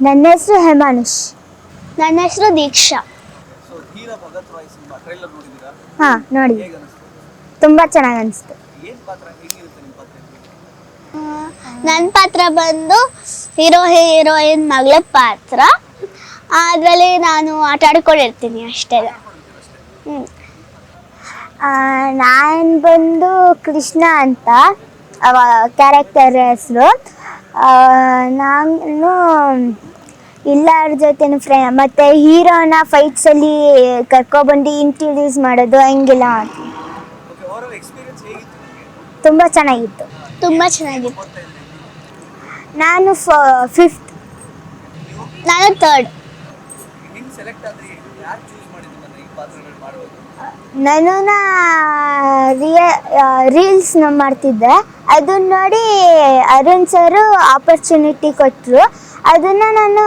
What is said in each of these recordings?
ನನ್ನ ಹೆಸರು ಹೇಮಾನುಷ್. ನನ್ನ ಹೆಸರು ದೀಕ್ಷಾ. ಹಾ, ನೋಡಿ, ತುಂಬಾ ಚೆನ್ನಾಗಿ ಅನಿಸ್ತು. ನನ್ನ ಪಾತ್ರ ಬಂದು ಹೀರೋಯಿನ್ ಮಗಳ ಪಾತ್ರ. ಅದರಲ್ಲಿ ನಾನು ಆಟ ಆಡ್ಕೊಂಡಿರ್ತೀನಿ ಅಷ್ಟೇ. ನಾನು ಬಂದು ಕೃಷ್ಣ ಅಂತ ಕ್ಯಾರೆಕ್ಟರ್ ಹೆಸರು. ನಾನು ಎಲ್ಲರ ಜೊತೆನೂ ಮತ್ತು ಹೀರೋನ ಫೈಟ್ಸಲ್ಲಿ ಕರ್ಕೊಬಂದು ಇಂಟ್ರಡ್ಯೂಸ್ ಮಾಡೋದು ಹಂಗೆಲ್ಲ ಮಾಡ್ತೀನಿ. ತುಂಬ ಚೆನ್ನಾಗಿತ್ತು. ನಾನು 5th. ನಾನು 3rd. ನಾನು ರೀಲ್ಸ್ ಮಾಡ್ತಿದ್ದೆ. ಅದನ್ನ ನೋಡಿ ಅರುಣ್ ಸರು ಆಪರ್ಚುನಿಟಿ ಕೊಟ್ಟರು. ಅದನ್ನು ನಾನು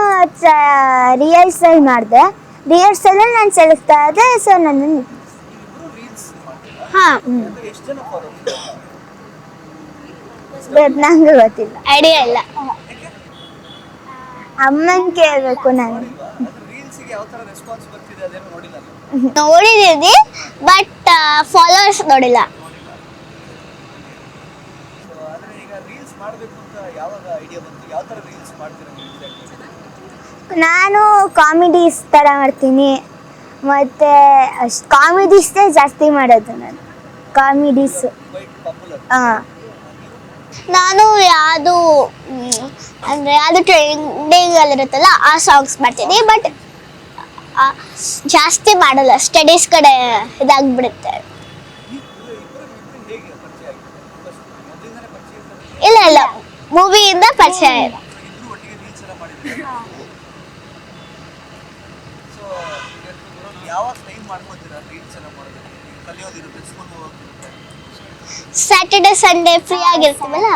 ರಿಹರ್ಸಲ್ ಮಾಡಿದೆ. ರಿಹರ್ಸಲಲ್ಲಿ ನಾನು ಸೆಲೆಕ್ಟ್ ಆದೆ. ಸೊ ನನ್ನನ್ನು ನಂಗೆ ಗೊತ್ತಿಲ್ಲ, ಐಡಿಯಾ ಇಲ್ಲ. ಅಮ್ಮನ ಕೇಳಬೇಕು ನಾನು. ನೋಡಿದೀನಿ ಬಟ್ ಫಾಲೋವರ್ಸ್ ನೋಡಿಲ್ಲ. ನಾನು ಕಾಮಿಡೀಸ್ ಥರ ಮಾಡ್ತೀನಿ. ಮತ್ತು ಅಷ್ಟು ಕಾಮಿಡೀಸೇ ಜಾಸ್ತಿ ಮಾಡೋದು ನಾನು. ಕಾಮಿಡೀಸು. ಹಾಂ. ನಾನು ಯಾವುದು ಟ್ರೆಂಡಿಂಗಲ್ಲಿರುತ್ತಲ್ಲ ಆ ಸಾಂಗ್ಸ್ ಮಾಡ್ತೀನಿ. ಬಟ್ ಜಾಸ್ತಿ ಮಾಡಲ್ಲ, ಸ್ಟಡೀಸ್ ಕಡೆ ಇದಾಗ್ಬಿಡುತ್ತೆ. ಇಲ್ಲ, ಮೂವಿಯಿಂದ ಪರಿಚಯ ಇಲ್ಲ. ಸ್ಯಾಟರ್ಡೆ ಸಂಡೇ ಫ್ರೀ ಆಗಿರ್ತೀವಲ್ಲ,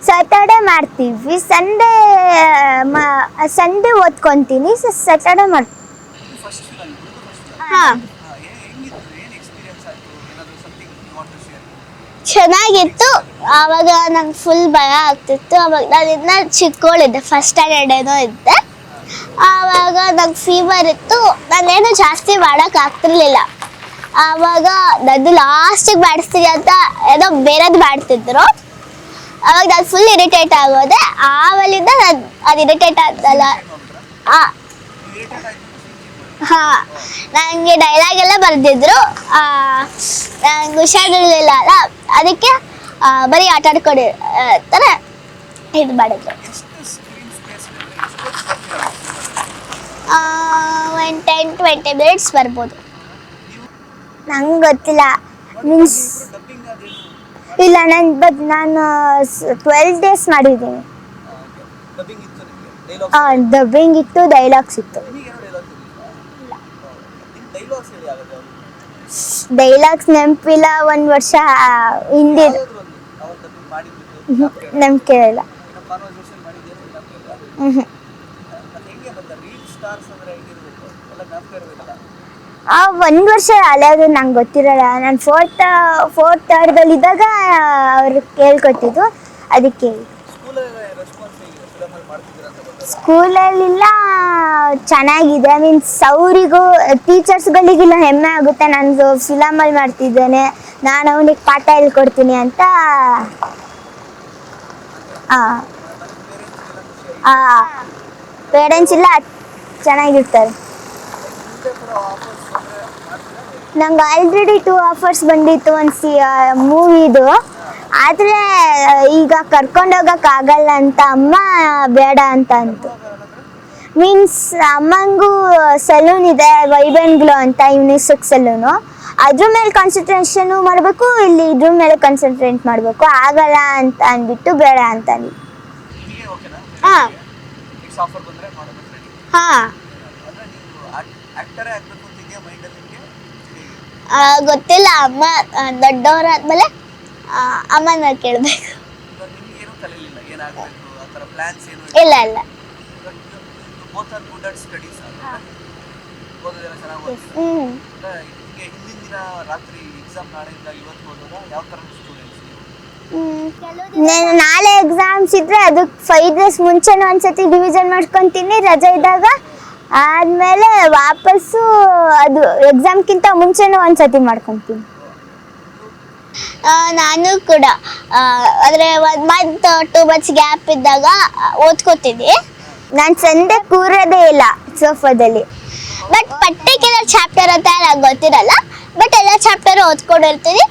ಸ್ಯಾಟರ್ಡೆ ಮಾಡ್ತೀವಿ. ಸಂಡೇ ಓದ್ಕೊತೀನಿ. ಸ್ಯಾಟರ್ಡೆ ಮಾಡ್ತೀವಿ. ಹಾಂ, ಚೆನ್ನಾಗಿತ್ತು. ಆವಾಗ ನಂಗೆ ಫುಲ್ ಭಯ ಆಗ್ತಿತ್ತು. ಆವಾಗ ನಾನು ಇನ್ನೂ ಚಿಕ್ಕವಳಿದ್ದೆ, ಫಸ್ಟ್ ಸ್ಟ್ಯಾಂಡರ್ಡ್ ಏನೋ ಇದ್ದೆ. ಆವಾಗ ನಂಗೆ ಫೀವರ್ ಇತ್ತು. ನಾನೇನು ಜಾಸ್ತಿ ಮಾಡೋಕ್ಕಾಗ್ತಿರ್ಲಿಲ್ಲ. ಆವಾಗ ಅದು ಲಾಸ್ಟಿಗೆ ಮಾಡಿಸ್ತೀನಿ ಅಂತ ಏನೋ ಬೇರೆದು ಮಾಡ್ತಿದ್ರು. ಆವಾಗ ನಾನು ಫುಲ್ ಇರಿಟೇಟ್ ಆಗೋದೆ. ಆಮೇಲಿಂದ ನಾನು ಅದು ಇರಿಟೇಟ್ ಆದಲ್ಲ. ಹಾಂ, ನನಗೆ ಡೈಲಾಗ್ ಎಲ್ಲ ಬರೆದಿದ್ರು. ನಂಗೆ ಹುಷಾರಿರಲಿಲ್ಲ ಅಲ್ಲ, ಅದಕ್ಕೆ ಬರೀ ಆಟ ಆಡ್ಕೊಂಡು ಥರ ಇದು ಮಾಡಿದ್ರು. 10-20 ಮಿನಿಟ್ಸ್ ಬರ್ಬೋದು. ನಂಗೆ ಗೊತ್ತಿಲ್ಲ. ಮೀನ್ಸ್ ಇಲ್ಲ, ನಾನು 12 ಡೇಸ್ ಮಾಡಿದ್ದೀನಿ. ಡಬ್ಬಿಂಗ್ ಇತ್ತು, ಡೈಲಾಗ್ಸ್ ಇತ್ತು. ಡೈಲಾಗ್ಸ್ ನೆನಪಿಲ್ಲ. 1 ವರ್ಷ ಹಿಂದಿದ್ದು ನಂಬಿಕೆ ಇಲ್ಲ. 1 ವರ್ಷ ಹಳೆಯದು, ನಂಗೆ ಗೊತ್ತಿರಲ್ಲ. ನಾನು ಫೋರ್ತ್ ಥರ್ಡಲ್ಲಿದ್ದಾಗ ಅವ್ರು ಕೇಳ್ಕೊತಿದ್ದು, ಅದಕ್ಕೆ. ಸ್ಕೂಲಲ್ಲಿಲ್ಲ, ಚೆನ್ನಾಗಿದೆ. ಮೀನ್ಸ್ ಅವರಿಗೂ ಟೀಚರ್ಸ್ಗಳಿಗೆಲ್ಲ ಹೆಮ್ಮೆ ಆಗುತ್ತೆ, ನಾನು ಫಿಲಮಲ್ಲಿ ಮಾಡ್ತಿದ್ದೇನೆ, ನಾನು ಅವನಿಗೆ ಪಾಠ ಹೇಳ್ಕೊಡ್ತೀನಿ ಅಂತ. ಪೇರೆಂಟ್ಸ್ ಎಲ್ಲ ಚೆನ್ನಾಗಿರ್ತಾರೆ. ನಂಗೆ ಆಲ್ರೆಡಿ 2 ಆಫರ್ಸ್ ಬಂದಿತ್ತು ಒಂದು ಮೂವಿದು. ಆದರೆ ಈಗ ಕರ್ಕೊಂಡೋಗೋಕ್ಕಾಗಲ್ಲ ಅಂತ ಅಮ್ಮ ಬೇಡ ಅಂತ ಅಂತು. ಮೀನ್ಸ್ ಅಮ್ಮಂಗೂ ಸಲೂನ್ ಇದೆ, ವೈಬ್ ಆ್ಯಂಡ್ ಗ್ಲೋ ಅಂತ, ಯುನಿಸೆಕ್ಸ್ ಸಲೂನು. ಅದ್ರ ಮೇಲೆ ಕಾನ್ಸಂಟ್ರೇಷನು ಮಾಡಬೇಕು, ಇಲ್ಲಿ ಇದ್ರ ಮೇಲೆ ಕಾನ್ಸಂಟ್ರೇಟ್ ಮಾಡಬೇಕು, ಆಗಲ್ಲ ಅಂತ ಅಂದ್ಬಿಟ್ಟು ಬೇಡ ಅಂತ ಅಂದ್ವಿ. ಹಾಂ ಹಾಂ, ಗೊತ್ತಿಲ್ಲ. ಅಮ್ಮ ದೊಡ್ಡವರಾದ್ಮೇಲೆ ಅಮ್ಮನ ಕೇಳಬೇಕು. ಇಲ್ಲ ಇಲ್ಲ. ನಾಳೆ ಎಕ್ಸಾಮ್ಸ್ ಇದ್ರೆ ಅದಕ್ಕೆ 5 ಡೇಸ್ ಮುಂಚೆನೂ ಒಂದ್ಸತಿ ರಿವಿಷನ್ ಮಾಡ್ಕೊತೀನಿ ರಜೆ ಇದ್ದಾಗ. ಆದಮೇಲೆ ವಾಪಸ್ಸು ಅದು ಎಕ್ಸಾಮ್ಗಿಂತ ಮುಂಚೆನೂ ಒಂದ್ಸತಿ ಮಾಡ್ಕೊತೀನಿ. ನಾನು ಕೂಡ ಅಂದರೆ 1 ಮಂತ್ 2 ಮಂತ್ಸ್ ಗ್ಯಾಪ್ ಇದ್ದಾಗ ಓದ್ಕೋತೀನಿ. ನಾನು ಸಂಡೆ ಕೂರೋದೇ ಇಲ್ಲ ಸೋಫಾದಲ್ಲಿ. ಬಟ್ ಪರ್ಟಿಕ್ಯುಲರ್ ಚಾಪ್ಟರ್ ಅಂತ ನಂಗೆ ಗೊತ್ತಿರಲ್ಲ. ಬಟ್ ಎಲ್ಲ ಚಾಪ್ಟರ್ ಓದ್ಕೊಂಡಿರ್ತೀನಿ.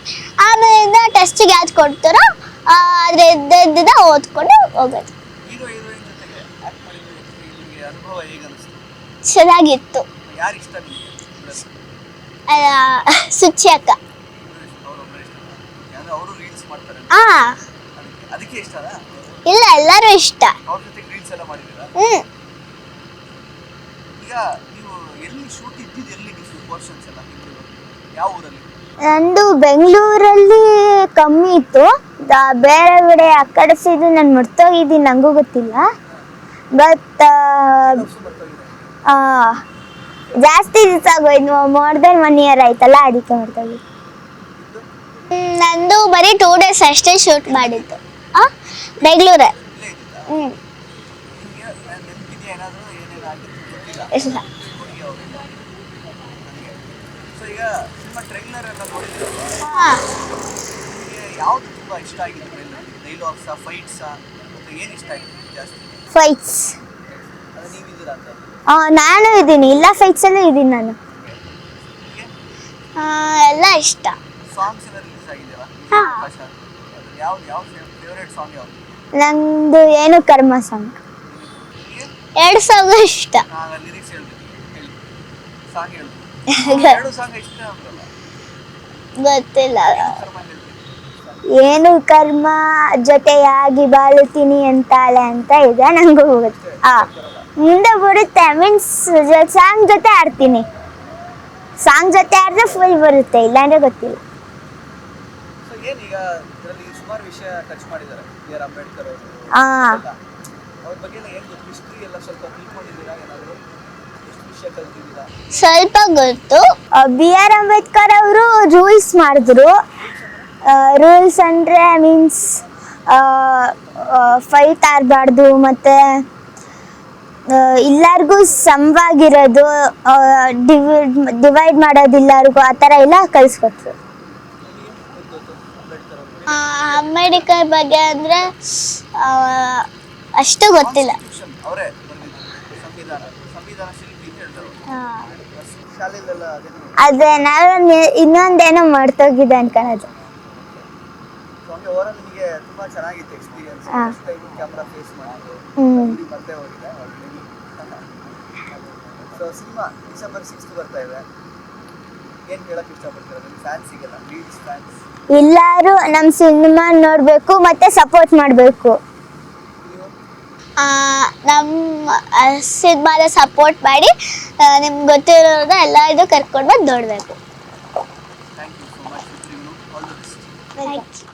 ಆಮೇಲಿಂದ ಟೆಸ್ಟಿಗೆ ಯಾವ್ದು ಕೊಡ್ತಾರೋ ಅದ್ರ ಇದ್ದಿದ್ದ ಓದ್ಕೊಂಡು ಹೋಗೋದು. ಚೆನ್ನಾಗಿತ್ತು. ಸುಚಿ ಅಕ್ಕ. ಇಲ್ಲ, ಎಲ್ಲರೂ ಇಷ್ಟ. ನಂದು ಬೆಂಗಳೂರಲ್ಲಿ ಕಮ್ಮಿ ಇತ್ತು. ಬೇರೆ ಕಡೆ ಆ ಕಡೆ ಸೈಡು ನಾನು ಮರ್ತೋಗಿದ್ದೀನಿ, ನನಗೂ ಗೊತ್ತಿಲ್ಲ. ಬಟ್ ಜಾಸ್ತಿ ದಿವಸ ಆಗೋಯ್ತು, ಮೋರ್ ದೆನ್ 1 ಇಯರ್ ಆಯ್ತಲ್ಲ, ಅದಕ್ಕೆ ಮರ್ತೋಗಿದ್ದು. ನಂದು ಬರೀ 2 ಡೇಸ್ ಅಷ್ಟೇ ಶೂಟ್ ಮಾಡಿದ್ದು ಬೆಂಗಳೂರ. ಇಲ್ಲ. ಫೈಟ್ಸ್. ನಾನು ಇದ್ದೀನಿ, ಇಲ್ಲ ಫೈಟ್ಸ್ ಅಲ್ಲೂ ಇದ್ದೀನಿ ನಾನು. ಎಲ್ಲ ಇಷ್ಟ. ನಂದು ಏನು ಕರ್ಮ ಸಾಂಗ್. 2 ಸಾಂಗ್ ಇಷ್ಟ. ಗೊತ್ತಿಲ್ಲ. ಏನು ಕರ್ಮ ಜೊತೆಯಾಗಿ ಬಾಳುತ್ತೀನಿ ಅಂತಾಳೆ ಅಂತ ಇದೆ, ನಂಗೂ ಹೋಗುತ್ತೆ. ಮುಂದೆ ಬರುತ್ತೆ, ಮೀನ್ಸ್ ಸಾಂಗ್ ಜೊತೆ ಆಡ್ತೀನಿ. ಸಾಂಗ್ ಜೊತೆ ಆಡಿದ್ರೆ ಫುಲ್ ಬರುತ್ತೆ, ಇಲ್ಲಾಂದ್ರೆ ಗೊತ್ತಿಲ್ಲ. ಸ್ವಲ್ಪ ಗೊತ್ತು. B.R. ಅಂಬೇಡ್ಕರ್ ಅವರು ರೂಲ್ಸ್ ಮಾಡಿದ್ರು. ರೂಲ್ಸ್ ಅಂದರೆ ಮೀನ್ಸ್ ಫೈಟ್ ಆಡಬಾರ್ದು, ಮತ್ತು ಎಲ್ಲರಿಗೂ ಸಮವಾಗಿರೋದು, ಡಿವೈಡ್ ಮಾಡೋದು ಎಲ್ಲರಿಗೂ, ಆ ಥರ ಎಲ್ಲ ಕಲಿಸ್ಕೊಟ್ರು. ಅಂಬೇಡ್ಕರ್ ಬಗ್ಗೆ ಅಂದರೆ ಅಷ್ಟು ಗೊತ್ತಿಲ್ಲ. ಅದೇ ನಾನು ಇನ್ನೊಂದೇನೋ ಮರ್ತೋಗಿದೆ ಅನ್ಕೊಳ್ಳೋದು. ಎಲ್ಲರೂ ನಮ್ಮ ಸಿನಿಮಾ ನೋಡಬೇಕು ಮತ್ತೆ ಸಪೋರ್ಟ್ ಮಾಡಬೇಕು. ನಮ್ಮ ಸಿನಿಮಾನ ಸಪೋರ್ಟ್ ಮಾಡಿ ನಿಮ್ಗೆ ಗೊತ್ತಿರೋದ ಎಲ್ಲ ಇದು ಕರ್ಕೊಂಡು ಬಂದು ನೋಡಬೇಕು. Thank you.